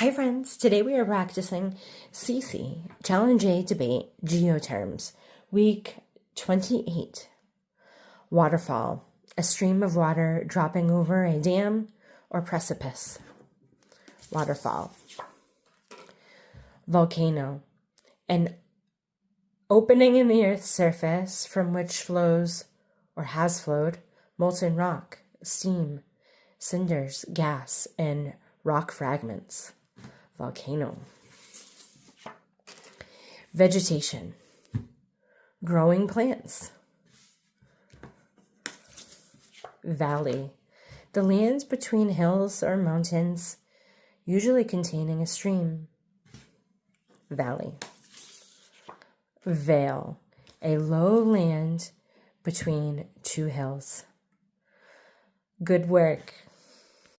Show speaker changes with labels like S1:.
S1: Hi friends, today we are practicing CC, Challenge A Debate, Geoterms, Week 28. Waterfall, a stream of water dropping over a dam or precipice. Waterfall. Volcano, an opening in the Earth's surface from which flows, or has flowed, molten rock, steam, cinders, gas, and rock fragments. Volcano. Vegetation. Growing plants. Valley. The lands between hills or mountains, usually containing a stream. Valley. Vale. A low land between two hills. Good work.